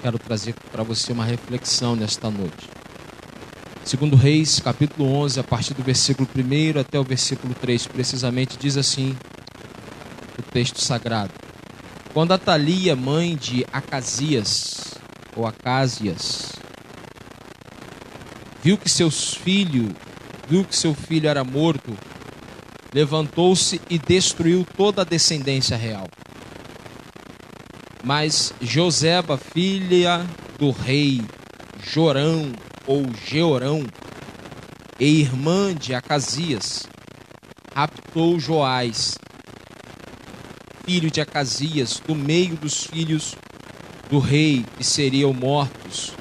quero trazer para você uma reflexão nesta noite. Segundo Reis, capítulo 11, a partir do versículo 1 até o versículo 3, precisamente diz assim o texto sagrado: Quando Atalia, mãe de Acasias, ou Acásias, viu que seu filho era morto, levantou-se e destruiu toda a descendência real. Mas Joseba, filha do rei Jorão ou Jeorão, e irmã de Acasias, raptou Joás, filho de Acasias, do meio dos filhos do rei que seriam mortos,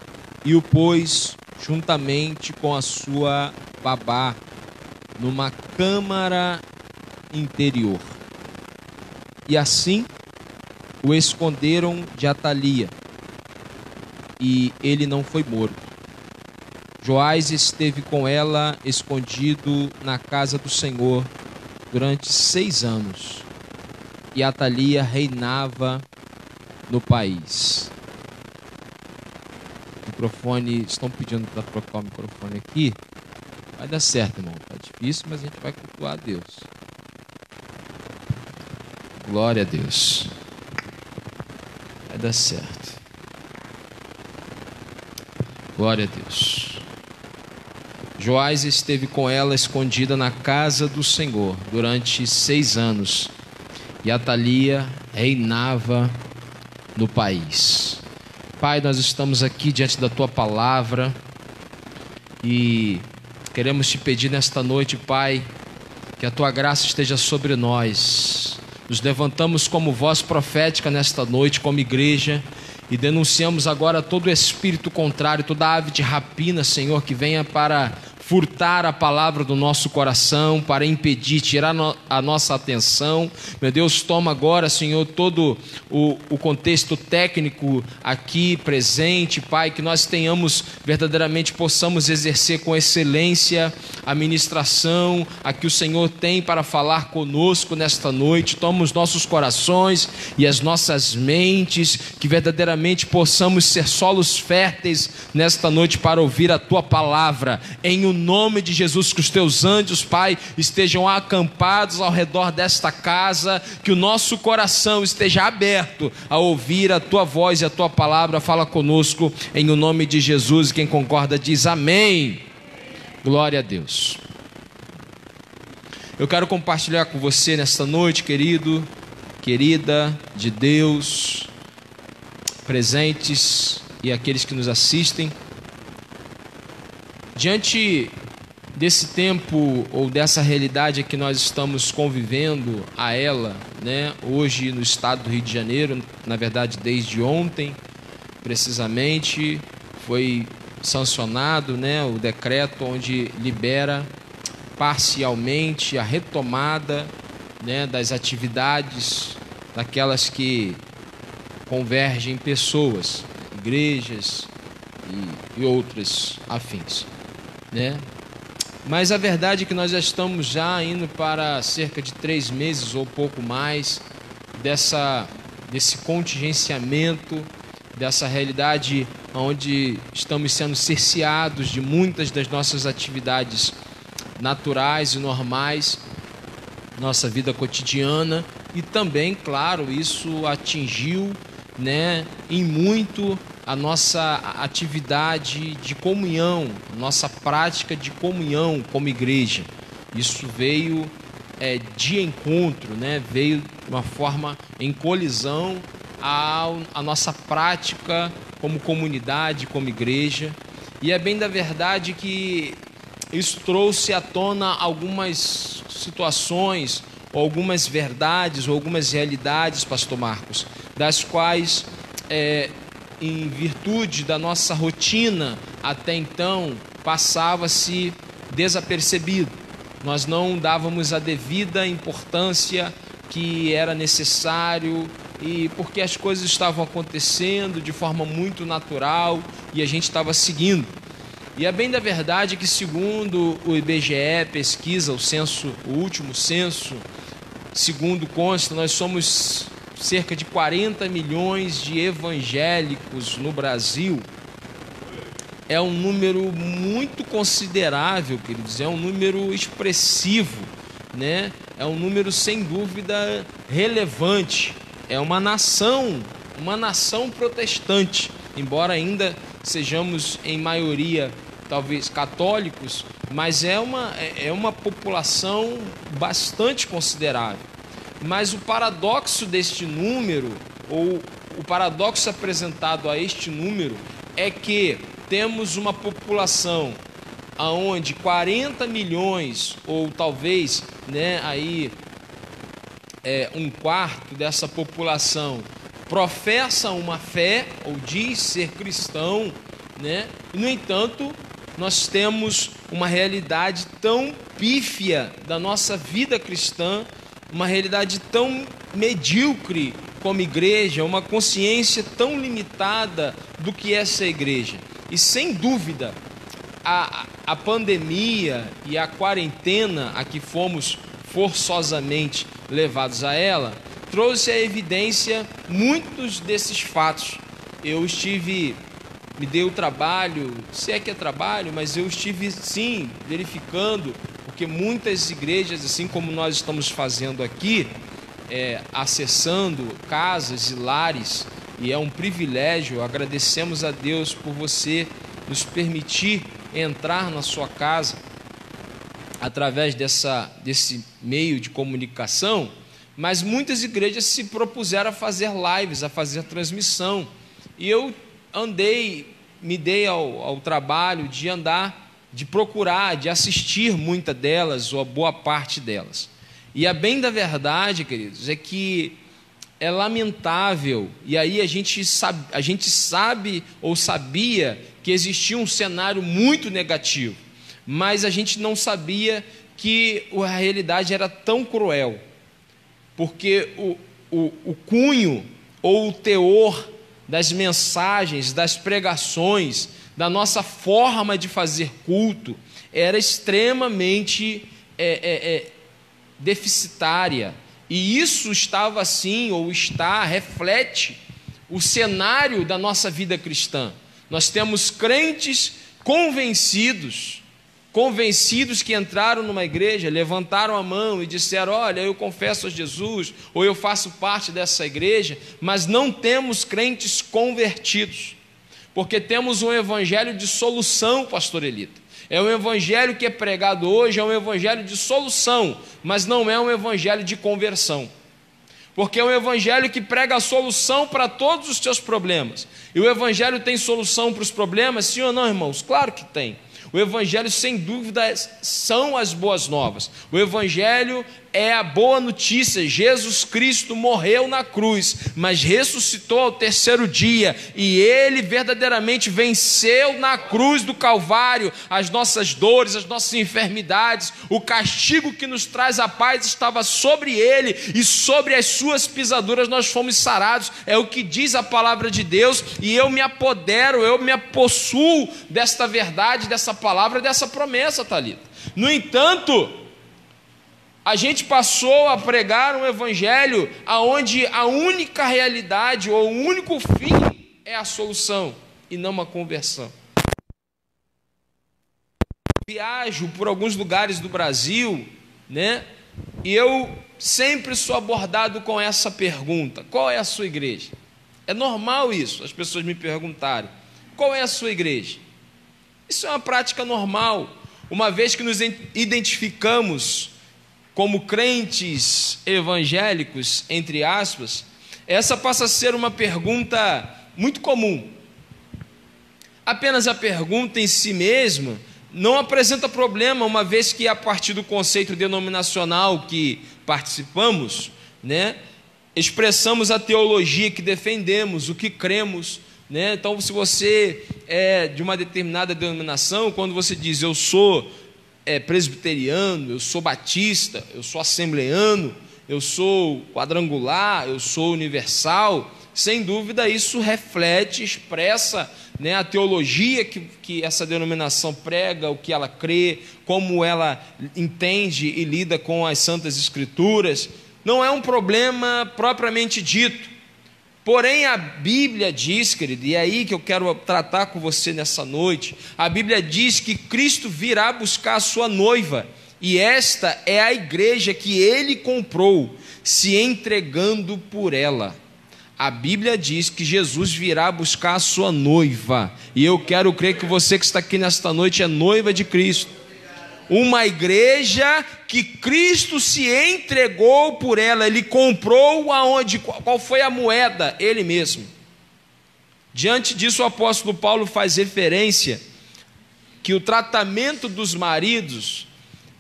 e o pôs juntamente com a sua babá numa câmara interior. E assim o esconderam de Atalia, e ele não foi morto. Joás esteve com ela escondido na casa do Senhor durante 6 anos, e Atalia reinava no país. Microfone, estão pedindo para trocar o microfone aqui. Vai dar certo, irmão. Tá difícil, mas a gente vai cultuar a Deus. Glória a Deus. Vai dar certo. Glória a Deus. Joás esteve com ela escondida na casa do Senhor durante 6 anos, e Atalia reinava no país. Pai, nós estamos aqui diante da Tua palavra e queremos Te pedir nesta noite, Pai, que a Tua graça esteja sobre nós. Nos levantamos como voz profética nesta noite, como igreja, e denunciamos agora todo espírito contrário, toda ave de rapina, Senhor, que venha para furtar a palavra do nosso coração, para impedir, tirar a nossa atenção. Meu Deus, toma agora, Senhor, todo o contexto técnico aqui presente, Pai, que nós tenhamos, verdadeiramente possamos exercer com excelência a ministração a que o Senhor tem para falar conosco nesta noite. Toma os nossos corações e as nossas mentes, que verdadeiramente possamos ser solos férteis nesta noite para ouvir a Tua palavra, em o nome de Jesus. Que os Teus anjos, Pai, estejam acampados ao redor desta casa, que o nosso coração esteja aberto a ouvir a Tua voz e a Tua palavra. Fala conosco em o nome de Jesus. Quem concorda diz amém. Glória a Deus. Eu quero compartilhar com você nesta noite, querido, querida de Deus, presentes e aqueles que nos assistem, diante desse tempo ou dessa realidade que nós estamos convivendo a ela, né? Hoje no estado do Rio de Janeiro, na verdade desde ontem, precisamente, foi sancionado, né, o decreto onde libera parcialmente a retomada, né, das atividades daquelas que convergem pessoas, igrejas e outras afins, né? Mas a verdade é que nós já estamos já indo para cerca de 3 meses ou pouco mais desse contingenciamento, dessa realidade onde estamos sendo cerceados de muitas das nossas atividades naturais e normais, nossa vida cotidiana, e também, claro, isso atingiu, né, em muito a nossa atividade de comunhão, nossa prática de comunhão como igreja. Isso veio de encontro, né? Veio de uma forma em colisão à nossa prática como comunidade, como igreja. E é bem da verdade que isso trouxe à tona algumas situações, ou algumas verdades, ou algumas realidades, pastor Marcos, das quais em virtude da nossa rotina até então, passava-se desapercebido. Nós não dávamos a devida importância que era necessário, e porque as coisas estavam acontecendo de forma muito natural e a gente estava seguindo. E é bem da verdade que, segundo o IBGE pesquisa, o último censo, segundo consta, nós somos cerca de 40 milhões de evangélicos no Brasil, é um número muito considerável, queridos, é um número expressivo, né? É um número sem dúvida relevante. É uma nação protestante, embora ainda sejamos em maioria talvez católicos, mas é uma população bastante considerável. Mas o paradoxo deste número, ou o paradoxo apresentado a este número, é que temos uma população aonde 40 milhões, ou talvez, né, aí, um quarto dessa população professa uma fé, ou diz ser cristão, né? E, no entanto, nós temos uma realidade tão pífia da nossa vida cristã, uma realidade tão medíocre como igreja, uma consciência tão limitada do que é essa igreja. E sem dúvida, a pandemia e a quarentena a que fomos forçosamente levados a ela, trouxe à evidência muitos desses fatos. Me dei o trabalho, se é que é trabalho, mas eu estive sim verificando, porque muitas igrejas, assim como nós estamos fazendo aqui, acessando casas e lares, e é um privilégio, agradecemos a Deus por você nos permitir entrar na sua casa através desse meio de comunicação, mas muitas igrejas se propuseram a fazer lives, a fazer transmissão, e eu me dei ao trabalho de procurar, de assistir muitas delas, ou a boa parte delas. E a bem da verdade, queridos, é que é lamentável, e aí a gente sabe ou sabia que existia um cenário muito negativo, mas a gente não sabia que a realidade era tão cruel, porque o cunho ou o teor das mensagens, das pregações, da nossa forma de fazer culto, era extremamente deficitária. E isso estava assim, ou reflete o cenário da nossa vida cristã. Nós temos crentes convencidos que entraram numa igreja, levantaram a mão e disseram: olha, eu confesso a Jesus, ou eu faço parte dessa igreja, mas não temos crentes convertidos, porque temos um evangelho de solução, pastor Elita. É um evangelho que é pregado hoje, é um evangelho de solução, mas não é um evangelho de conversão, porque é um evangelho que prega a solução para todos os seus problemas. E o evangelho tem solução para os problemas, sim ou não, irmãos? Claro que tem. O evangelho, sem dúvida, são as boas novas. O evangelho é a boa notícia. Jesus Cristo morreu na cruz, mas ressuscitou ao terceiro dia, e Ele verdadeiramente venceu na cruz do Calvário as nossas dores, as nossas enfermidades. O castigo que nos traz a paz estava sobre Ele, e sobre as suas pisaduras nós fomos sarados. É o que diz a palavra de Deus, e eu me apodero, eu me apossuo desta verdade, dessa palavra, dessa promessa, Thalita. No entanto, a gente passou a pregar um evangelho onde a única realidade ou o único fim é a solução e não a conversão. Viajo por alguns lugares do Brasil, né? E eu sempre sou abordado com essa pergunta: qual é a sua igreja? É normal isso, as pessoas me perguntarem: qual é a sua igreja? Isso é uma prática normal, uma vez que nos identificamos como crentes evangélicos, entre aspas. Essa passa a ser uma pergunta muito comum. Apenas a pergunta em si mesma não apresenta problema, uma vez que a partir do conceito denominacional que participamos, né, expressamos a teologia que defendemos, o que cremos, né? Então, se você é de uma determinada denominação, quando você diz eu sou presbiteriano, eu sou batista, eu sou assembleano, eu sou quadrangular, eu sou universal, sem dúvida isso reflete, expressa, né, a teologia que essa denominação prega, o que ela crê, como ela entende e lida com as Santas Escrituras. não é um problema propriamente dito. Porém, a Bíblia diz, querido, e é aí que eu quero tratar com você nessa noite, a Bíblia diz que Cristo virá buscar a sua noiva, e esta é a igreja que ele comprou, se entregando por ela. A Bíblia diz que Jesus virá buscar a sua noiva, e eu quero crer que você que está aqui nesta noite é noiva de Cristo. Uma igreja que Cristo se entregou por ela, ele comprou aonde? Qual foi a moeda? Ele mesmo. Diante disso, o apóstolo Paulo faz referência que o tratamento dos maridos,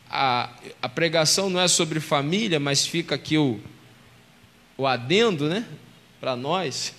a pregação não é sobre família, mas fica aqui o adendo, né, para nós,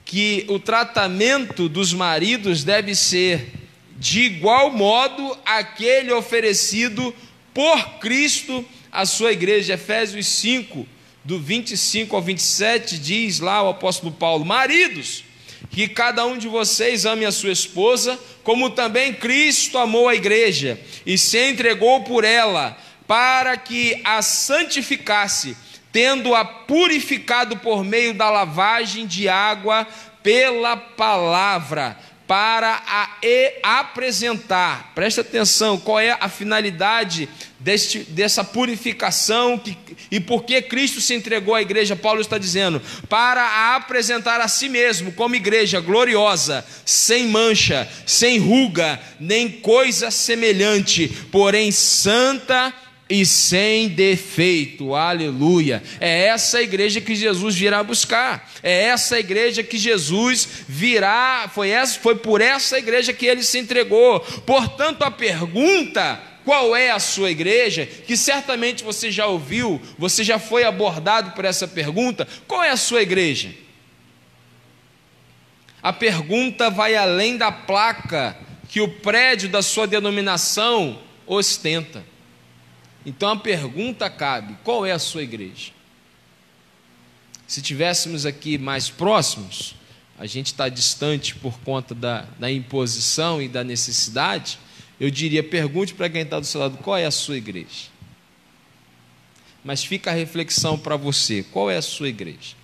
que o tratamento dos maridos deve ser de igual modo aquele oferecido por Cristo à sua igreja. Efésios 5, do 25 ao 27, diz lá o apóstolo Paulo: maridos, que cada um de vocês ame a sua esposa, como também Cristo amou a igreja e se entregou por ela, para que a santificasse, tendo-a purificado por meio da lavagem de água pela palavra, para a apresentar. Presta atenção, qual é a finalidade dessa purificação e por que Cristo se entregou à igreja? Paulo está dizendo, para a apresentar a si mesmo como igreja gloriosa, sem mancha, sem ruga, nem coisa semelhante, porém santa e sem defeito. Aleluia. É essa igreja que Jesus virá buscar, é essa igreja que Jesus virá, foi por essa igreja que ele se entregou. Portanto, a pergunta: qual é a sua igreja? Que certamente você já ouviu, você já foi abordado por essa pergunta: qual é a sua igreja? A pergunta vai além da placa que o prédio da sua denominação ostenta. Então a pergunta cabe: qual é a sua igreja? Se tivéssemos aqui mais próximos, a gente está distante por conta da imposição e da necessidade, eu diria: pergunte para quem está do seu lado, qual é a sua igreja? Mas fica a reflexão para você: qual é a sua igreja?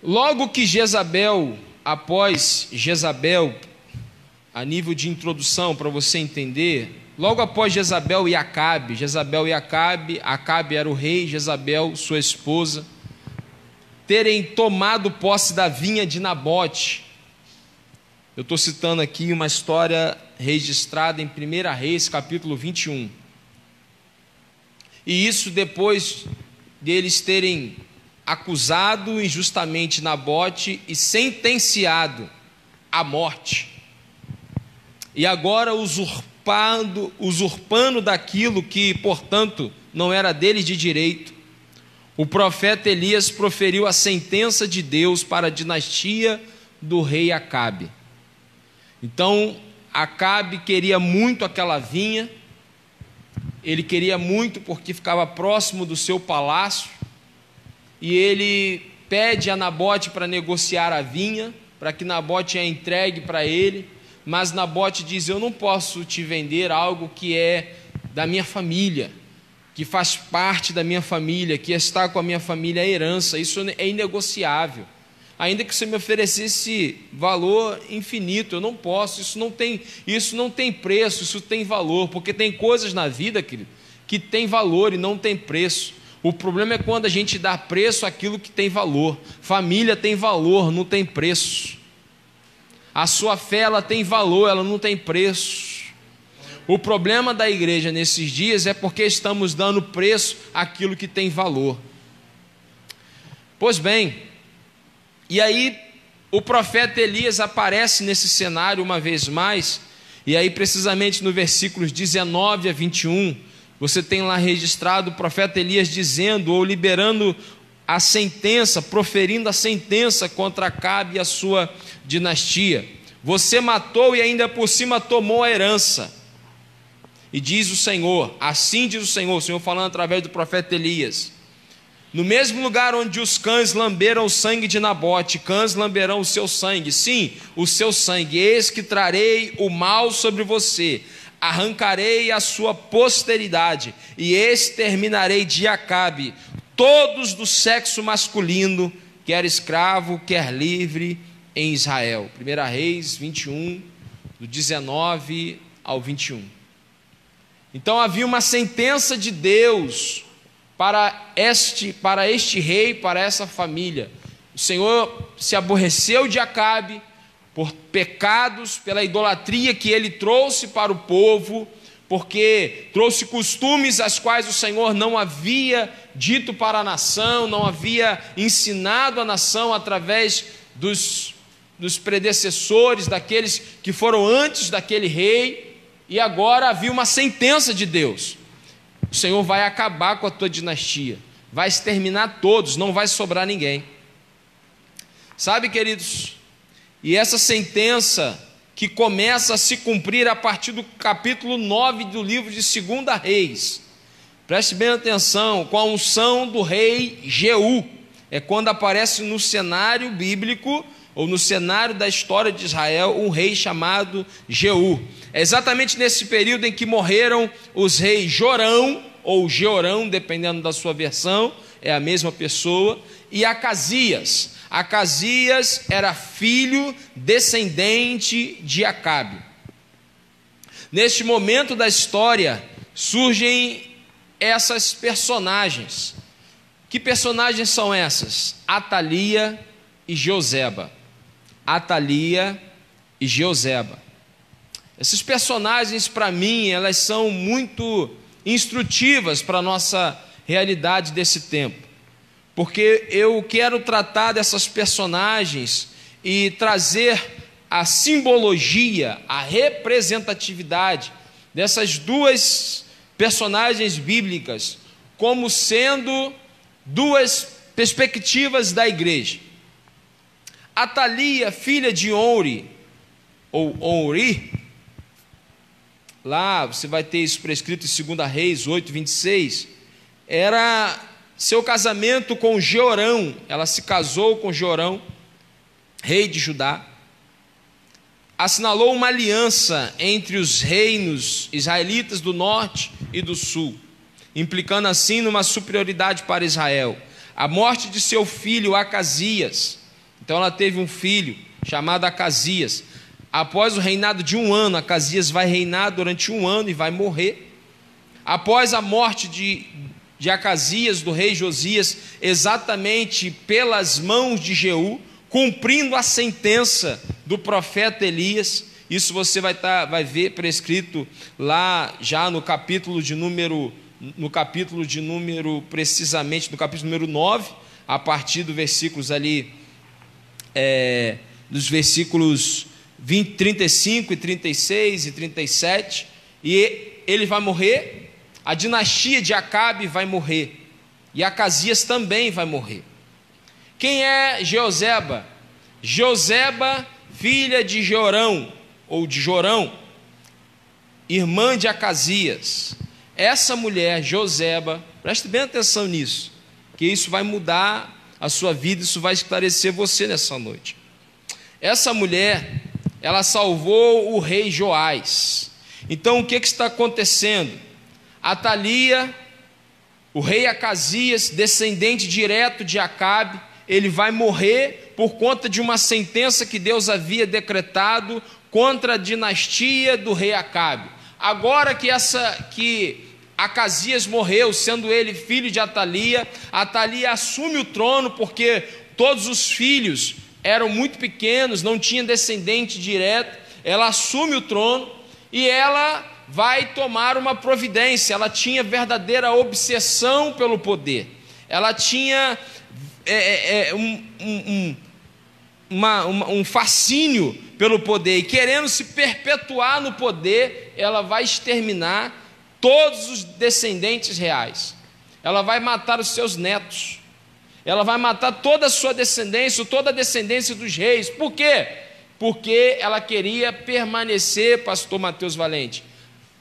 Logo que Jezabel, a nível de introdução para você entender, logo após Jezabel e Acabe, Acabe era o rei, Jezabel sua esposa, terem tomado posse da vinha de Nabote. Eu estou citando aqui uma história registrada em 1 Reis, capítulo 21. E isso depois deles terem acusado injustamente Nabote e sentenciado à morte. E agora usurpando daquilo que, portanto, não era deles de direito, o profeta Elias proferiu a sentença de Deus para a dinastia do rei Acabe. Então, Acabe queria muito aquela vinha, ele queria muito porque ficava próximo do seu palácio, e ele pede a Nabote para negociar a vinha, para que Nabote a entregue para ele. Mas Nabote diz: eu não posso te vender algo que é da minha família, que faz parte da minha família, que está com a minha família, a herança, isso é inegociável. Ainda que você me oferecesse valor infinito, eu não posso, isso não tem preço, isso tem valor, porque tem coisas na vida, querido, que tem valor e não tem preço. O problema é quando a gente dá preço àquilo que tem valor. Família tem valor, não tem preço. A sua fé, ela tem valor, ela não tem preço. O problema da igreja nesses dias é porque estamos dando preço àquilo que tem valor. Pois bem, e aí o profeta Elias aparece nesse cenário uma vez mais, e aí precisamente no versículos 19 a 21, você tem lá registrado o profeta Elias dizendo, ou liberando a sentença, proferindo a sentença contra Acabe e a sua dinastia: você matou e ainda por cima tomou a herança. E diz o Senhor, assim diz o Senhor falando através do profeta Elias: no mesmo lugar onde os cães lamberam o sangue de Nabote, cães lamberão o seu sangue, sim, o seu sangue. Eis que trarei o mal sobre você, arrancarei a sua posteridade e exterminarei de Acabe todos do sexo masculino, quer escravo, quer livre, em Israel. 1 Reis 21, do 19 ao 21. Então havia uma sentença de Deus para este rei, para essa família. O Senhor se aborreceu de Acabe por pecados, pela idolatria que ele trouxe para o povo, porque trouxe costumes as quais o Senhor não havia dito para a nação, não havia ensinado a nação através dos predecessores, daqueles que foram antes daquele rei, e agora havia uma sentença de Deus: o Senhor vai acabar com a tua dinastia, vai exterminar todos, não vai sobrar ninguém. Sabe, queridos, e essa sentença que começa a se cumprir a partir do capítulo 9 do livro de 2 Reis, preste bem atenção, com a unção do rei Jeú, é quando aparece no cenário bíblico, ou no cenário da história de Israel, um rei chamado Jeú. É exatamente nesse período em que morreram os reis Jorão, ou Jeorão, dependendo da sua versão, é a mesma pessoa, e Acasias. Acasias era filho descendente de Acabe. Neste momento da história surgem essas personagens. Que personagens são essas? Atalia e Joseba. Atalia e Joseba. Esses personagens, para mim, elas são muito instrutivas para a nossa realidade desse tempo, porque eu quero tratar dessas personagens e trazer a simbologia, a representatividade dessas duas personagens bíblicas como sendo duas perspectivas da igreja. Atalia, filha de Onri, ou Onri, lá você vai ter isso prescrito em 2 Reis 8, 26, era seu casamento com Jeorão. Ela se casou com Jeorão, rei de Judá, assinalou uma aliança entre os reinos israelitas do norte e do sul, implicando assim numa superioridade para Israel. A morte de seu filho Acasias, então ela teve um filho chamado Acasias. Após o reinado de 1 ano, Acasias vai reinar durante 1 ano e vai morrer. Após a morte de Acasias, do rei Josias, exatamente pelas mãos de Jeú, cumprindo a sentença do profeta Elias. Isso você vai ver prescrito lá já no capítulo de número, precisamente no capítulo número 9, a partir dos versículos ali, dos versículos 35 e 36 e 37, e ele vai morrer. A dinastia de Acabe vai morrer, e Acasias também vai morrer. Quem é Joseba? Joseba, filha de Jorão, ou de Jorão, irmã de Acasias. Essa mulher, Joseba, preste bem atenção nisso, que isso vai mudar a sua vida, isso vai esclarecer você nessa noite. Essa mulher, ela salvou o rei Joás. Então o que está acontecendo? Atalia, o rei Acasias, descendente direto de Acabe, ele vai morrer por conta de uma sentença que Deus havia decretado contra a dinastia do rei Acabe. Agora que Acasias morreu, sendo ele filho de Atalia, Atalia assume o trono, porque todos os filhos eram muito pequenos, não tinha descendente direto. Ela assume o trono e ela vai tomar uma providência. Ela tinha verdadeira obsessão pelo poder, ela tinha um fascínio pelo poder, e querendo se perpetuar no poder, ela vai exterminar todos os descendentes reais. Ela vai matar os seus netos, ela vai matar toda a sua descendência, toda a descendência dos reis. Por quê? Porque ela queria permanecer, pastor Mateus Valente,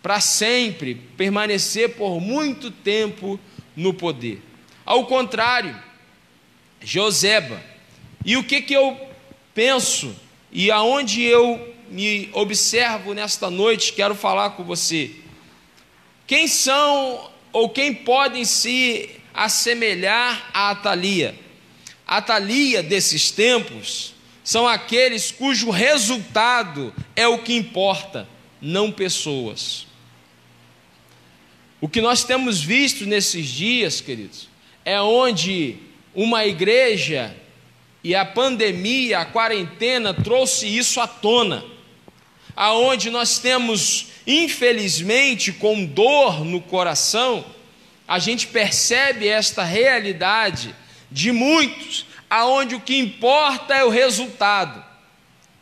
para sempre, permanecer por muito tempo no poder. Ao contrário, Joseba, e o que eu penso, e aonde eu me observo nesta noite, quero falar com você. Quem são ou quem podem se assemelhar a Atalia? A Atalia desses tempos são aqueles cujo resultado é o que importa, não pessoas. O que nós temos visto nesses dias, queridos, é onde uma igreja e a pandemia, a quarentena trouxe isso à tona, aonde nós temos, infelizmente, com dor no coração, a gente percebe esta realidade de muitos, aonde o que importa é o resultado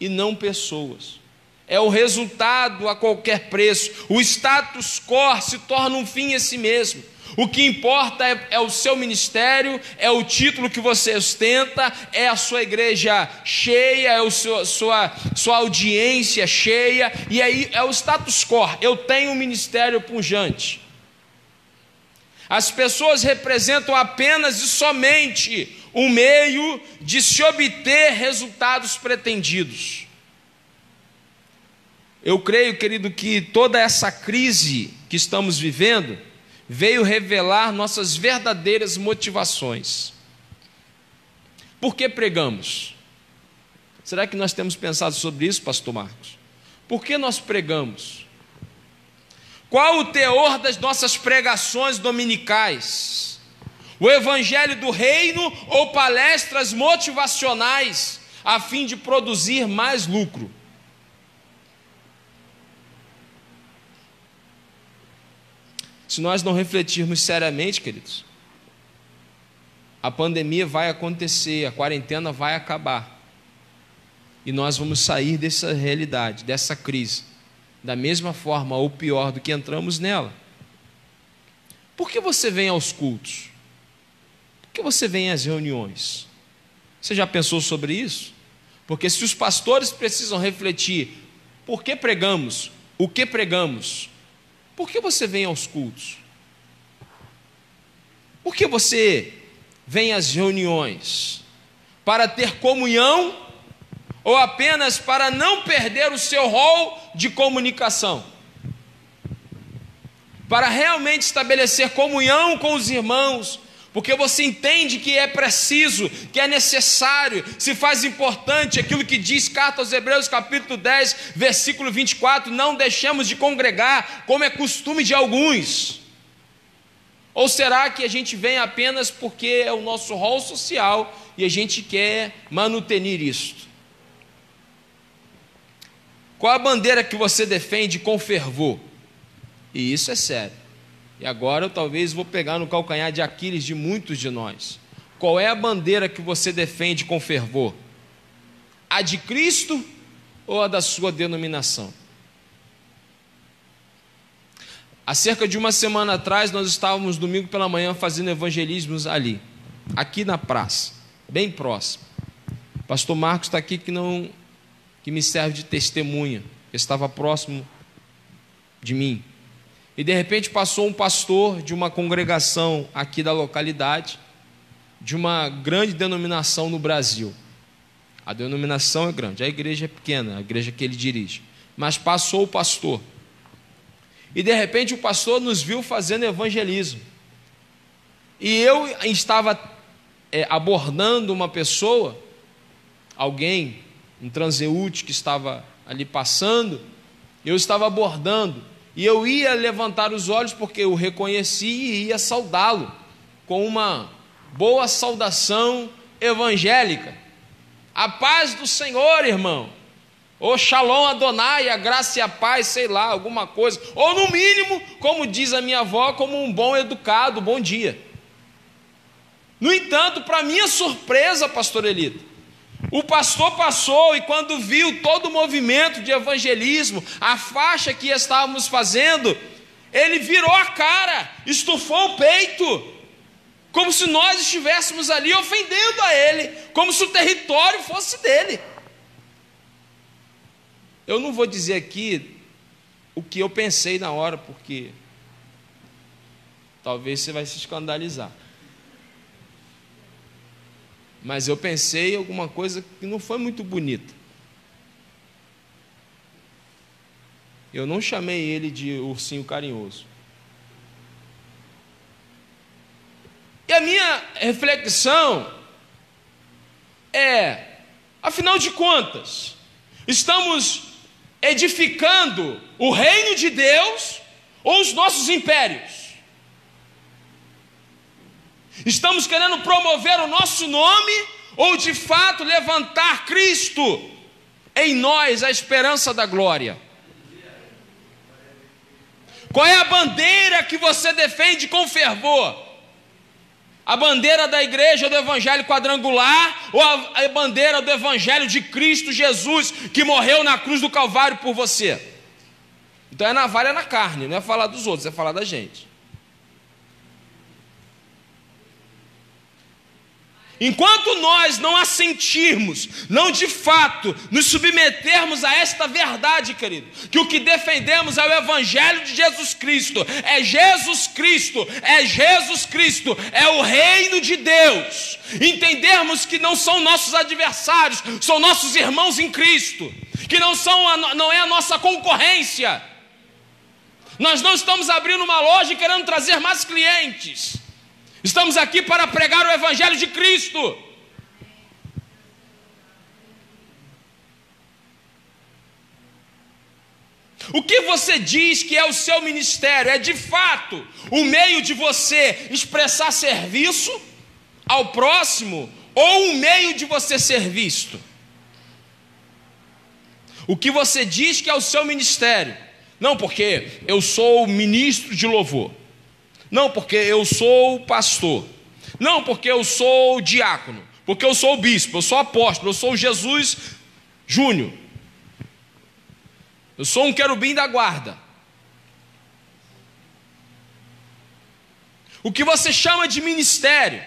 e não pessoas. É o resultado a qualquer preço. O status quo se torna um fim em si mesmo. O que importa é o seu ministério, é o título que você ostenta, é a sua igreja cheia, é a sua audiência cheia, e aí é o status quo. Eu tenho um ministério pujante. As pessoas representam apenas e somente um meio de se obter resultados pretendidos. Eu creio, querido, que toda essa crise que estamos vivendo veio revelar nossas verdadeiras motivações. Por que pregamos? Será que nós temos pensado sobre isso, pastor Marcos? Por que nós pregamos? Qual o teor das nossas pregações dominicais? O evangelho do reino ou palestras motivacionais a fim de produzir mais lucro? Se nós não refletirmos seriamente, queridos, a pandemia vai acontecer, a quarentena vai acabar, e nós vamos sair dessa realidade, dessa crise, da mesma forma ou pior do que entramos nela. Por que você vem aos cultos? Por que você vem às reuniões? Você já pensou sobre isso? Porque se os pastores precisam refletir, por que pregamos? O que pregamos? Por que você vem aos cultos? Por que você vem às reuniões? Para ter comunhão ou apenas para não perder o seu rol de comunicação? Para realmente estabelecer comunhão com os irmãos, porque você entende que é preciso, que é necessário, se faz importante aquilo que diz carta aos Hebreus capítulo 10, versículo 24, não deixemos de congregar, como é costume de alguns. Ou será que a gente vem apenas porque é o nosso rol social e a gente quer manutenir isto? Qual a bandeira que você defende com fervor? E isso é sério. E agora eu talvez vou pegar no calcanhar de Aquiles de muitos de nós. Qual é a bandeira que você defende com fervor? A de Cristo ou a da sua denominação? Há cerca de uma semana atrás, nós estávamos domingo pela manhã fazendo evangelismos ali, aqui na praça, bem próximo. O pastor Marcos está aqui que me serve de testemunha, que estava próximo de mim. E de repente passou um pastor de uma congregação aqui da localidade, de uma grande denominação no Brasil. A denominação é grande, a igreja é pequena, a igreja que ele dirige. Mas passou o pastor. E de repente o pastor nos viu fazendo evangelismo. E eu estava abordando uma pessoa, alguém, um transeúnte que estava ali passando, eu estava abordando. E eu ia levantar os olhos porque eu o reconheci e ia saudá-lo com uma boa saudação evangélica. A paz do Senhor, irmão. Ou Shalom Adonai, a graça e a paz, sei lá, alguma coisa. Ou no mínimo, como diz a minha avó, como um bom educado, bom dia. No entanto, para minha surpresa, pastor Elito, o pastor passou e quando viu todo o movimento de evangelismo, a faixa que estávamos fazendo, ele virou a cara, estufou o peito, como se nós estivéssemos ali ofendendo a ele, como se o território fosse dele. Eu não vou dizer aqui o que eu pensei na hora, porque talvez você vai se escandalizar. Mas eu pensei em alguma coisa que não foi muito bonita. Eu não chamei ele de ursinho carinhoso. E a minha reflexão é, afinal de contas, estamos edificando o reino de Deus ou os nossos impérios? Estamos querendo promover o nosso nome ou de fato levantar Cristo em nós, a esperança da glória? Qual é a bandeira que você defende com fervor? A bandeira da igreja do evangelho quadrangular ou a bandeira do evangelho de Cristo Jesus, que morreu na cruz do Calvário por você? Então é navalha na carne, não é falar dos outros, é falar da gente. Enquanto nós não assentirmos, não de fato nos submetermos a esta verdade, querido, que o que defendemos é o evangelho de Jesus Cristo, é Jesus Cristo, é Jesus Cristo, é o reino de Deus, entendermos que não são nossos adversários, são nossos irmãos em Cristo, que não é a nossa concorrência. Nós não estamos abrindo uma loja e querendo trazer mais clientes. Estamos aqui para pregar o evangelho de Cristo. O que você diz que é o seu ministério? É de fato o meio de você expressar serviço ao próximo ou um meio de você ser visto? O que você diz que é o seu ministério? Não, porque eu sou ministro de louvor. Não, porque eu sou pastor. Não, porque eu sou diácono. Porque eu sou bispo, eu sou apóstolo, eu sou Jesus Júnior. Eu sou um querubim da guarda. O que você chama de ministério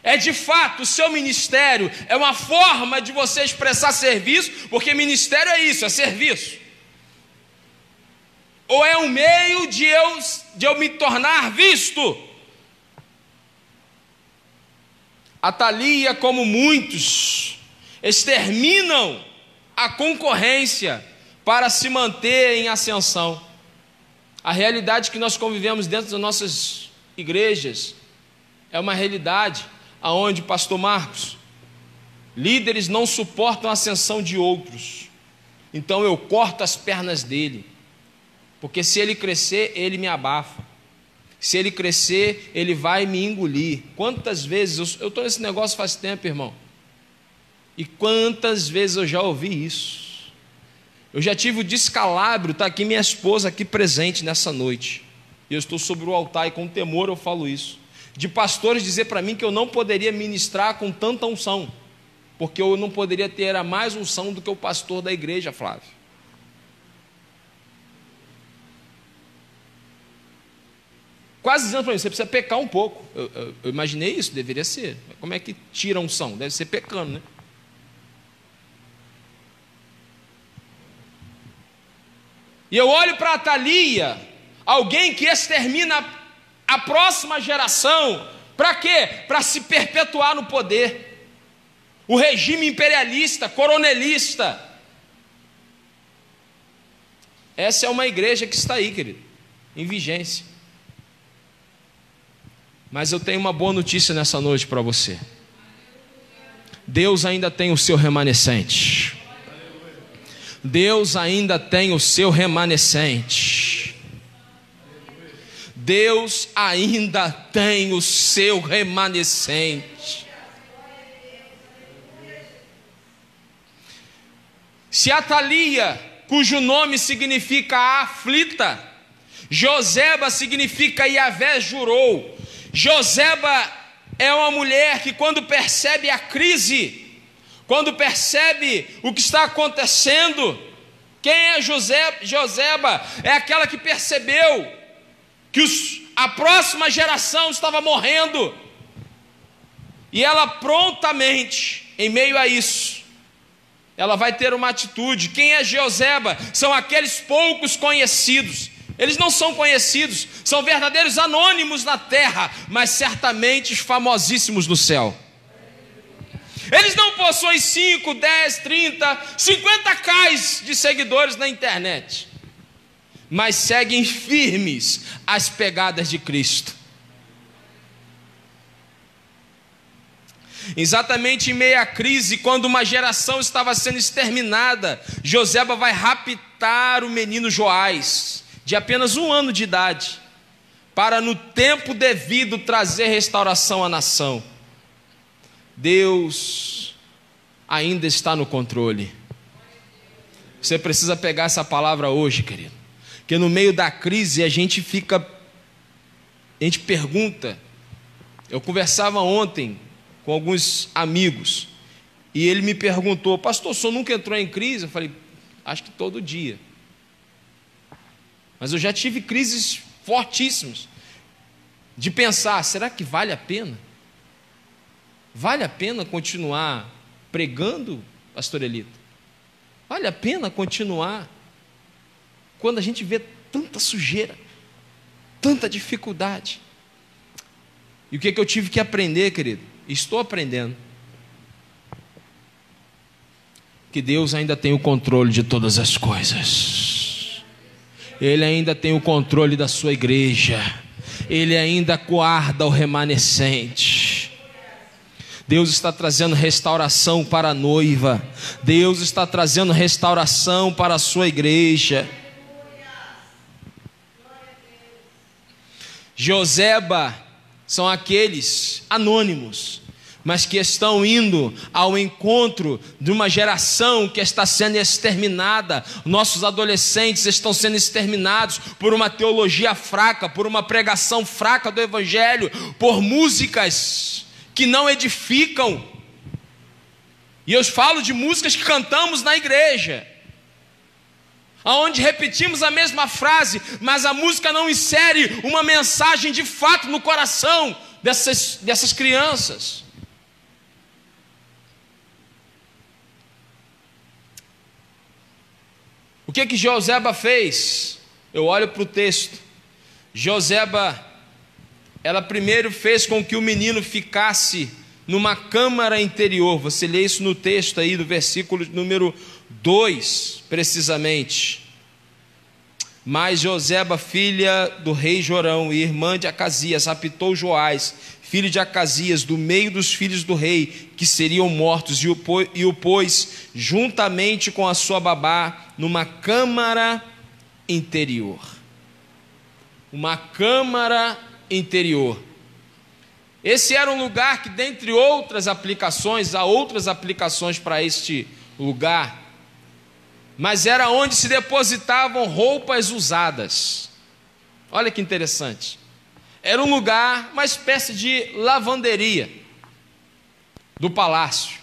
é de fato o seu ministério, é uma forma de você expressar serviço, porque ministério é isso, é serviço. Ou é um meio de eu me tornar visto? Atalia, como muitos, exterminam a concorrência para se manter em ascensão. A realidade que nós convivemos dentro das nossas igrejas é uma realidade onde, pastor Marcos, líderes não suportam a ascensão de outros. Então eu corto as pernas dele. Porque se ele crescer, ele me abafa. Se ele crescer, ele vai me engolir. Quantas vezes, eu estou nesse negócio faz tempo, irmão. E quantas vezes eu já ouvi isso. Eu já tive o descalabro, está aqui minha esposa aqui presente nessa noite. E eu estou sobre o altar e com temor eu falo isso. De pastores dizer para mim que eu não poderia ministrar com tanta unção. Porque eu não poderia ter a mais unção do que o pastor da igreja, Flávio. Quase dizendo para mim, você precisa pecar um pouco. Eu imaginei isso, deveria ser. Como é que tira a unção? Deve ser pecando, né? E eu olho para Atalia, alguém que extermina a próxima geração. Para quê? Para se perpetuar no poder. O regime imperialista, coronelista. Essa é uma igreja que está aí, querido, em vigência. Mas eu tenho uma boa notícia nessa noite para você. Deus ainda tem o seu remanescente. Deus ainda tem o seu remanescente. Deus ainda tem o seu remanescente. Se Atalia, cujo nome significa aflita, Joseba significa Yahvé jurou. Joseba é uma mulher que, quando percebe a crise, quando percebe o que está acontecendo, quem é Joseba? É aquela que percebeu que a próxima geração estava morrendo, e ela prontamente, em meio a isso, ela vai ter uma atitude. Quem é Joseba? São aqueles poucos conhecidos. Eles não são conhecidos, são verdadeiros anônimos na terra, mas certamente famosíssimos no céu. Eles não possuem 5, 10, 30, 50 cais de seguidores na internet, mas seguem firmes as pegadas de Cristo. Exatamente em meio à crise, quando uma geração estava sendo exterminada, Joseba vai raptar o menino Joás, de apenas 1 ano de idade, para no tempo devido trazer restauração à nação. Deus ainda está no controle. Você precisa pegar essa palavra hoje, querido, que no meio da crise a gente pergunta. Eu conversava ontem com alguns amigos, e ele me perguntou: pastor, o senhor nunca entrou em crise? Eu falei: acho que todo dia. Mas eu já tive crises fortíssimas, de pensar: será que vale a pena? Vale a pena continuar pregando, pastor Elito? Vale a pena continuar quando a gente vê tanta sujeira, tanta dificuldade? E o que eu tive que aprender, querido? Estou aprendendo que Deus ainda tem o controle de todas as coisas. Ele ainda tem o controle da sua igreja. Ele ainda guarda o remanescente. Deus está trazendo restauração para a noiva. Deus está trazendo restauração para a sua igreja. Joseba são aqueles anônimos, mas que estão indo ao encontro de uma geração que está sendo exterminada. Nossos adolescentes estão sendo exterminados por uma teologia fraca, por uma pregação fraca do Evangelho, por músicas que não edificam. E eu falo de músicas que cantamos na igreja, onde repetimos a mesma frase, mas a música não insere uma mensagem de fato no coração dessas crianças. O que Joseba fez? Eu olho para o texto. Joseba, ela primeiro fez com que o menino ficasse numa câmara interior. Você lê isso no texto aí do versículo número 2, precisamente. Mas Joseba, filha do rei Jorão e irmã de Acasias, raptou Joás, filho de Acasias, do meio dos filhos do rei, que seriam mortos, e o pôs juntamente com a sua babá numa câmara interior. Uma câmara interior. Esse era um lugar que, dentre outras aplicações, há outras aplicações para este lugar, mas era onde se depositavam roupas usadas. Olha que interessante. Era um lugar, uma espécie de lavanderia do palácio,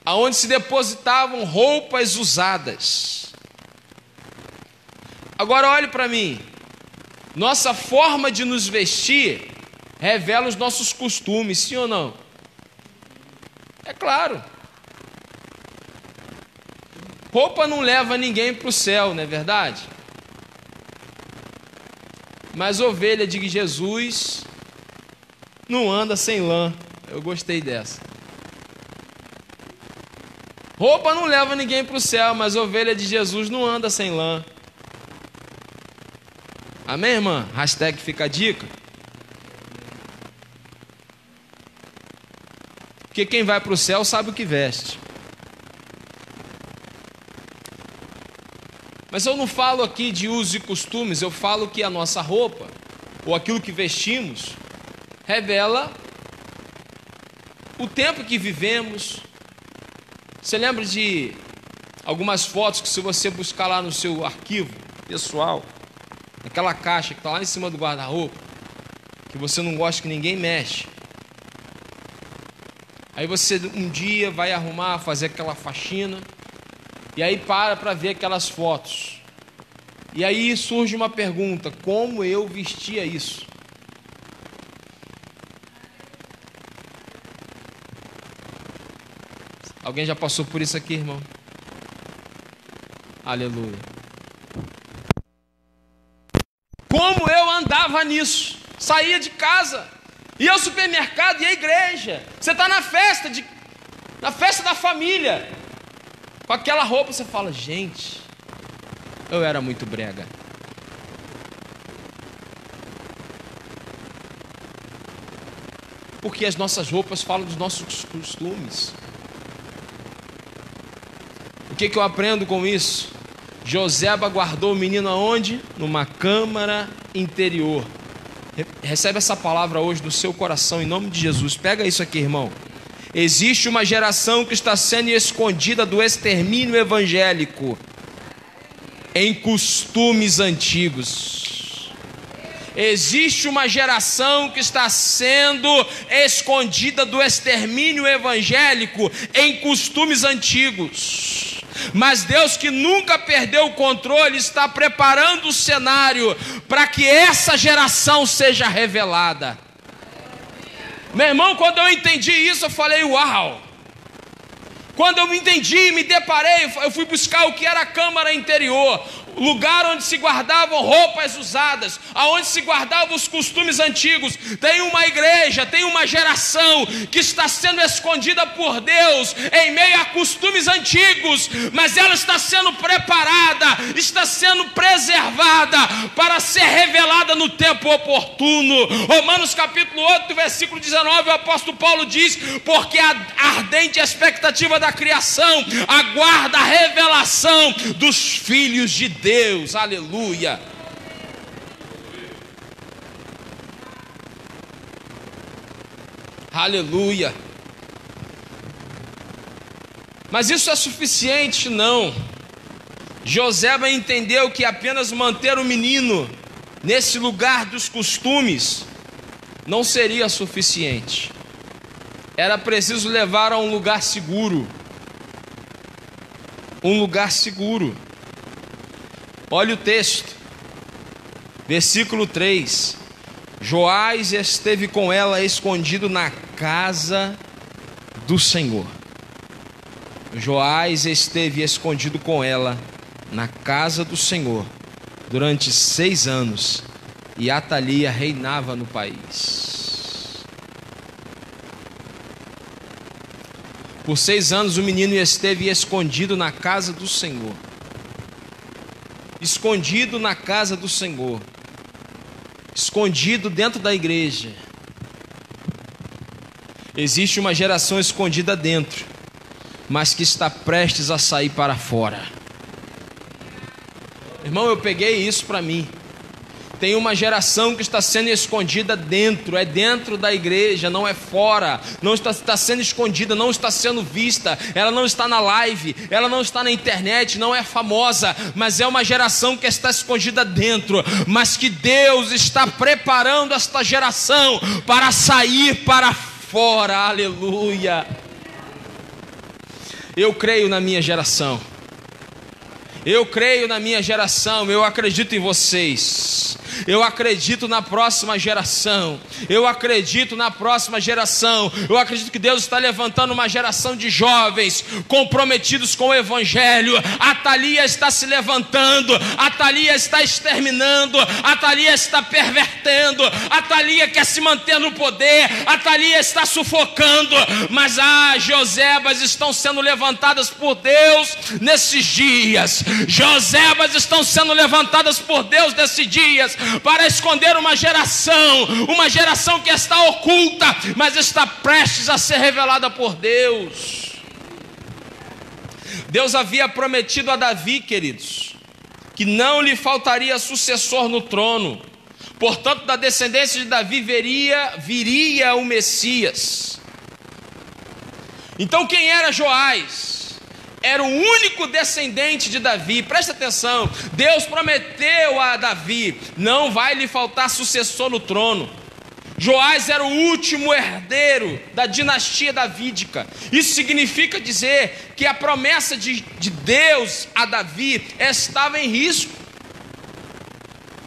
aonde se depositavam roupas usadas. Agora olhe para mim. Nossa forma de nos vestir revela os nossos costumes, sim ou não? É claro. Roupa não leva ninguém para o céu, não é verdade? Mas ovelha de Jesus não anda sem lã. Eu gostei dessa. Roupa não leva ninguém para o céu, mas ovelha de Jesus não anda sem lã. Amém, irmã? Hashtag fica a dica. Porque quem vai para o céu sabe o que veste. Mas eu não falo aqui de usos e costumes, eu falo que a nossa roupa, ou aquilo que vestimos, revela o tempo que vivemos. Você lembra de algumas fotos que, se você buscar lá no seu arquivo pessoal, aquela caixa que está lá em cima do guarda-roupa, que você não gosta que ninguém mexe, aí você um dia vai arrumar, fazer aquela faxina, e aí para ver aquelas fotos. E aí surge uma pergunta: como eu vestia isso? Alguém já passou por isso aqui, irmão? Aleluia. Como eu andava nisso? Saía de casa, ia ao supermercado, ia à igreja. Você está na festa da família, com aquela roupa, você fala: gente, Eu era muito brega. Porque as nossas roupas falam dos nossos costumes. O que eu aprendo com isso? Joseba guardou o menino aonde? Numa câmara interior. Recebe essa palavra hoje do seu coração, em nome de Jesus. Pega isso aqui, irmão. Existe uma geração que está sendo escondida do extermínio evangélico em costumes antigos. Existe uma geração que está sendo escondida do extermínio evangélico em costumes antigos. Mas Deus, que nunca perdeu o controle, está preparando o cenário para que essa geração seja revelada. Meu irmão, quando eu entendi isso, eu falei, uau! Quando eu me entendi, me deparei, eu fui buscar o que era a câmara interior, lugar onde se guardavam roupas usadas, aonde se guardavam os costumes antigos. Tem uma igreja, tem uma geração que está sendo escondida por Deus em meio a costumes antigos, mas ela está sendo preparada, está sendo preservada para ser revelada no tempo oportuno. Romanos capítulo 8, versículo 19, o apóstolo Paulo diz: porque a ardente expectativa da criação aguarda a revelação dos filhos de Deus. Aleluia. Aleluia. Mas isso é suficiente? Não. Joseba entendeu que apenas manter o menino nesse lugar dos costumes não seria suficiente. Era preciso levar a um lugar seguro. Um lugar seguro. Olha o texto, versículo 3: Joás esteve com ela escondido na casa do Senhor. Joás esteve escondido com ela na casa do Senhor durante 6 anos, e Atalia reinava no país. Por 6 anos o menino esteve escondido na casa do Senhor. Escondido na casa do Senhor. Escondido dentro da igreja. Existe uma geração escondida dentro, mas que está prestes a sair para fora. Irmão, eu peguei isso para mim. Tem uma geração que está sendo escondida dentro, é dentro da igreja, não é fora. Não está sendo escondida, não está sendo vista. Ela não está na live, ela não está na internet, não é famosa, mas é uma geração que está escondida dentro. Mas que Deus está preparando esta geração para sair para fora. Aleluia. Eu creio na minha geração. Eu creio na minha geração, eu acredito em vocês. Eu acredito na próxima geração. Eu acredito na próxima geração. Eu acredito que Deus está levantando uma geração de jovens comprometidos com o Evangelho. Atalia está se levantando. Atalia está exterminando. Atalia está pervertendo. Atalia quer se manter no poder. Atalia está sufocando. Mas Josebas estão sendo levantadas por Deus nesses dias. Josebas estão sendo levantadas por Deus nesses dias para esconder uma geração que está oculta, mas está prestes a ser revelada por Deus. Deus havia prometido a Davi, queridos, que não lhe faltaria sucessor no trono. Portanto, da descendência de Davi viria o Messias. Então, quem era Joás? Era o único descendente de Davi. Presta atenção, Deus prometeu a Davi: não vai lhe faltar sucessor no trono. Joás era o último herdeiro da dinastia davídica. Isso significa dizer que a promessa de Deus a Davi estava em risco.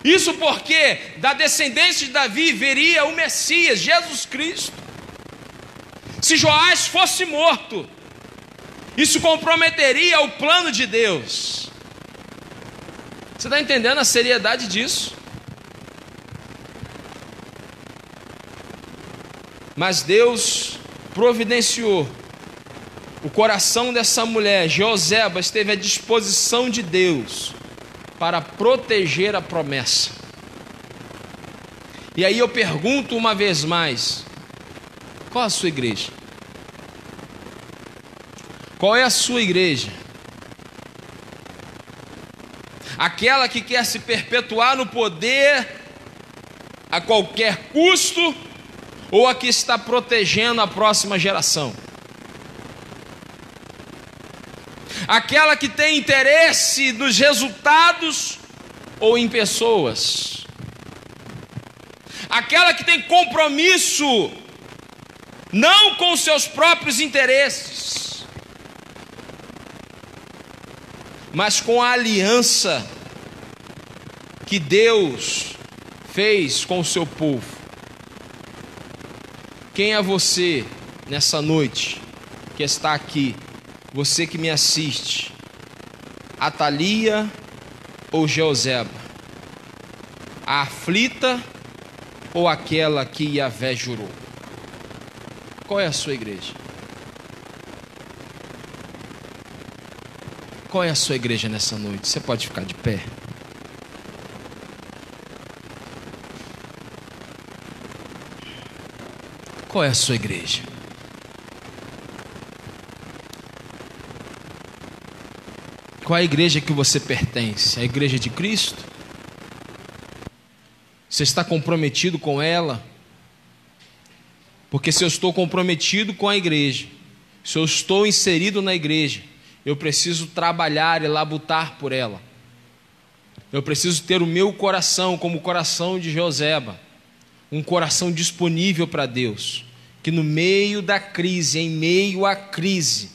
Isso porque da descendência de Davi viria o Messias, Jesus Cristo. Se Joás fosse morto, isso comprometeria o plano de Deus. Você está entendendo a seriedade disso? Mas Deus providenciou. O coração dessa mulher, Joseba, esteve à disposição de Deus para proteger a promessa. E aí eu pergunto uma vez mais: qual a sua igreja? Qual é a sua igreja? Aquela que quer se perpetuar no poder a qualquer custo, ou a que está protegendo a próxima geração? Aquela que tem interesse nos resultados ou em pessoas? Aquela que tem compromisso não com seus próprios interesses, mas com a aliança que Deus fez com o seu povo. Quem é você nessa noite que está aqui? Você que me assiste, Atalia ou Jeozeba? A aflita ou aquela que Yahvé jurou? Qual é a sua igreja? Qual é a sua igreja nessa noite? Você pode ficar de pé. Qual é a sua igreja? Qual é a igreja que você pertence? A igreja de Cristo? Você está comprometido com ela? Porque se eu estou comprometido com a igreja, se eu estou inserido na igreja, eu preciso trabalhar e labutar por ela. Eu preciso ter o meu coração como o coração de Jeozeba, um coração disponível para Deus, que no meio da crise, em meio à crise,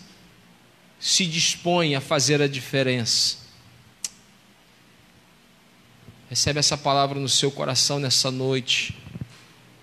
se dispõe a fazer a diferença. Recebe essa palavra no seu coração nessa noite.